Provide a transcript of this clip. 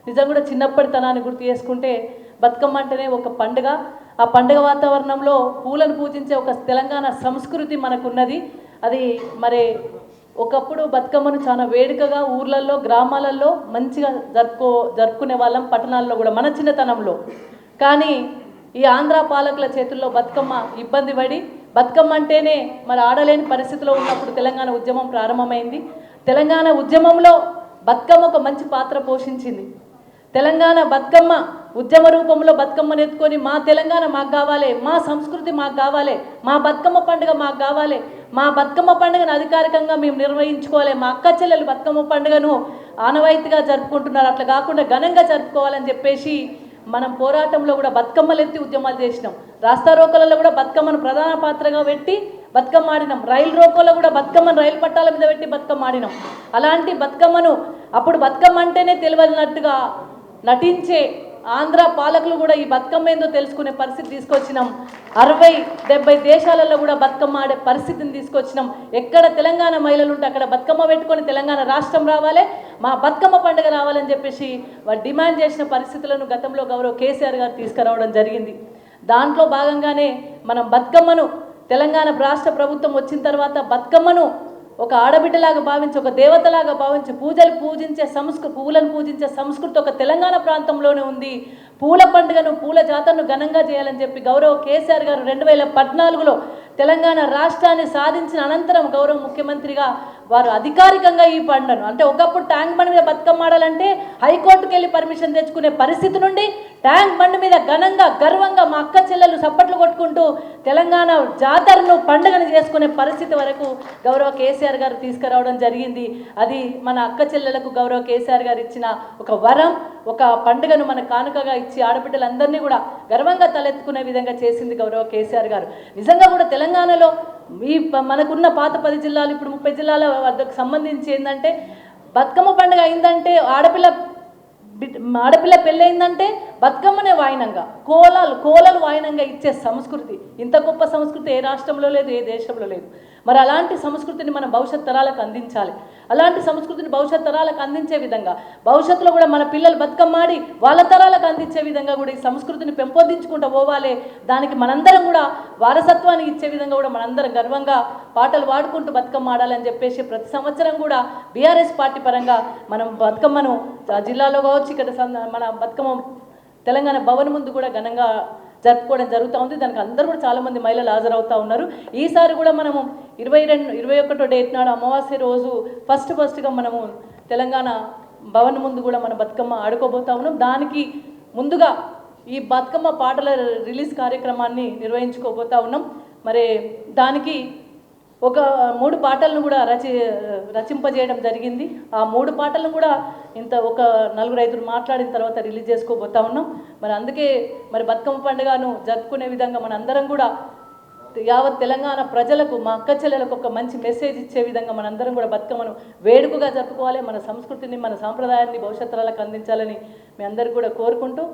నిజంగా కూడా చిన్నప్పటితనాన్ని గుర్తు చేసుకుంటే బతుకమ్మ అంటేనే ఒక పండుగ. ఆ పండుగ వాతావరణంలో పూలను పూజించే ఒక తెలంగాణ సంస్కృతి మనకున్నది. అది మరి ఒకప్పుడు బతుకమ్మను చాలా వేడుకగా ఊర్లలో గ్రామాలలో మంచిగా జరుపుకునే వాళ్ళం, పట్టణాల్లో కూడా మన చిన్నతనంలో. కానీ ఈ ఆంధ్ర పాలకుల చేతుల్లో బతుకమ్మ ఇబ్బంది పడి బతుకమ్మ అంటేనే మరి ఆడలేని పరిస్థితిలో ఉన్నప్పుడు తెలంగాణ ఉద్యమం ప్రారంభమైంది. తెలంగాణ ఉద్యమంలో బతుకమ్మ ఒక మంచి పాత్ర పోషించింది. తెలంగాణ బతుకమ్మ ఉద్యమ రూపంలో బతుకమ్మను ఎత్తుకొని మా తెలంగాణ మాకు కావాలి, మా సంస్కృతి మాకు కావాలి, మా బతుకమ్మ పండుగ మాకు కావాలి, మా బతుకమ్మ పండుగను అధికారికంగా మేము నిర్వహించుకోవాలి, మా అక్క చెల్లెలు బతుకమ్మ పండుగను ఆనవాయితీగా జరుపుకుంటున్నారు, అట్లా కాకుండా ఘనంగా జరుపుకోవాలని చెప్పేసి మనం పోరాటంలో కూడా బతుకమ్మలు ఎత్తి ఉద్యమాలు చేసినాం. రాస్తా రోకోలలో కూడా బతుకమ్మను ప్రధాన పాత్రగా పెట్టి బతుకమ్మ ఆడినాం. రైలు రోకోలో కూడా బతుకమ్మను రైలు పట్టాల మీద పెట్టి బతుకమ్మ ఆడినాం. అలాంటి బతుకమ్మను అప్పుడు బతుకమ్మ అంటేనే తెలియనట్టుగా నటించే ఆంధ్ర పాలకులు కూడా ఈ బతుకమ్మ ఏందో తెలుసుకునే పరిస్థితి తీసుకొచ్చినాం. 60-70 దేశాలలో కూడా బతుకమ్మ ఆడే పరిస్థితిని తీసుకొచ్చినాం. ఎక్కడ తెలంగాణ మహిళలు ఉంటే అక్కడ బతుకమ్మ పెట్టుకొని తెలంగాణ రాష్ట్రం రావాలి, మా బతుకమ్మ పండుగ రావాలని చెప్పేసి వారు డిమాండ్ చేసిన పరిస్థితులను గతంలో గౌరవ కేసీఆర్ గారు తీసుకురావడం జరిగింది. దాంట్లో భాగంగానే మనం బతుకమ్మను తెలంగాణ రాష్ట్ర ప్రభుత్వం వచ్చిన తర్వాత బతుకమ్మను ఒక ఆడబిడ్డలాగా భావించి, ఒక దేవతలాగా భావించి పూలను పూజించే సంస్కృతి ఒక తెలంగాణ ప్రాంతంలోనే ఉంది. పూల పండుగను, పూల జాతరను ఘనంగా చేయాలని చెప్పి గౌరవ కేసీఆర్ గారు 2014లో తెలంగాణ రాష్ట్రాన్ని సాధించిన అనంతరం గౌరవ ముఖ్యమంత్రిగా వారు అధికారికంగా ఈ పండుగను, అంటే ఒకప్పుడు ట్యాంక్ బండ్ మీద బతుకమ్మ ఆడాలంటే హైకోర్టుకు వెళ్ళి పర్మిషన్ తెచ్చుకునే పరిస్థితి నుండి ట్యాంక్ బండ్ మీద ఘనంగా గర్వంగా మా అక్క చెల్లెలు సప్పట్లు కొట్టుకుంటూ తెలంగాణ జాతరను పండుగను చేసుకునే పరిస్థితి వరకు గౌరవ కేసీఆర్ గారు తీసుకురావడం జరిగింది. అది మన అక్క చెల్లెలకు గౌరవ కేసీఆర్ గారు ఇచ్చిన ఒక వరం, ఒక పండుగను మన కానుకగా ఇచ్చి ఆడబిడ్డలందరినీ కూడా గర్వంగా తలెత్తుకునే విధంగా చేసింది గౌరవ కేసీఆర్ గారు. నిజంగా కూడా తెలంగాణలో ఈ మనకున్న పాత 10 జిల్లాలు ఇప్పుడు 30 జిల్లాల వద్దకు సంబంధించి ఏంటంటే బతుకమ్మ పండుగ అయిందంటే ఆడపిల్ల పెళ్ళయిందంటే బతుకమ్మనే వాయినంగా, కోలలు వాయినంగా ఇచ్చే సంస్కృతి, ఇంత గొప్ప సంస్కృతి ఏ రాష్ట్రంలో లేదు, ఏ దేశంలో లేదు. మరి అలాంటి సంస్కృతిని మనం భవిష్యత్ తరాలకు అందించాలి. అలాంటి సంస్కృతిని భవిష్యత్ తరాలకు అందించే విధంగా భవిష్యత్తులో కూడా మన పిల్లలు బతుకమ్మాడి వాళ్ళ తరాలకు అందించే విధంగా కూడా ఈ సంస్కృతిని పెంపొందించుకుంటూ పోవాలి. దానికి మనందరం కూడా వారసత్వాన్ని ఇచ్చే విధంగా కూడా మనందరం గర్వంగా పాటలు పాడుకుంటూ బతుకమ్మ ఆడాలని చెప్పేసి ప్రతి సంవత్సరం కూడా బీఆర్ఎస్ పార్టీ పరంగా మనం బతుకమ్మను జిల్లాలో కావచ్చు, ఇక్కడ మన బతుకమ్మ తెలంగాణ భవన్ ముందు కూడా ఘనంగా జరుపుకోవడం జరుగుతూ ఉంది. దానికి అందరూ కూడా చాలామంది మహిళలు హాజరవుతూ ఉన్నారు. ఈసారి కూడా మనము 21వ డేట్ నాడు అమావాస్య రోజు ఫస్ట్గా మనము తెలంగాణ భవన్ ముందు కూడా మన బతుకమ్మ ఆడుకోబోతా ఉన్నాం. దానికి ముందుగా ఈ బతుకమ్మ పాటల రిలీజ్ కార్యక్రమాన్ని నిర్వహించుకోబోతా ఉన్నాం. మరి దానికి ఒక 3 పాటలను కూడా రచింపజేయడం జరిగింది. ఆ 3 పాటలను కూడా ఒక 4-5 మాట్లాడిన తర్వాత రిలీజ్ చేసుకోబోతా ఉన్నాం. మరి అందుకే మరి బతుకమ్మ పండుగను జరుపుకునే విధంగా మనందరం కూడా యావత్ తెలంగాణ ప్రజలకు, మా అక్క చెల్లెలకు ఒక మంచి మెసేజ్ ఇచ్చే విధంగా మనందరం కూడా బతుకమ్మను వేడుకగా జరుపుకోవాలి. మన సంస్కృతిని, మన సాంప్రదాయాన్ని భవిష్యత్ తరాలకు అందించాలని మీ అందరూ కూడా కోరుకుంటూ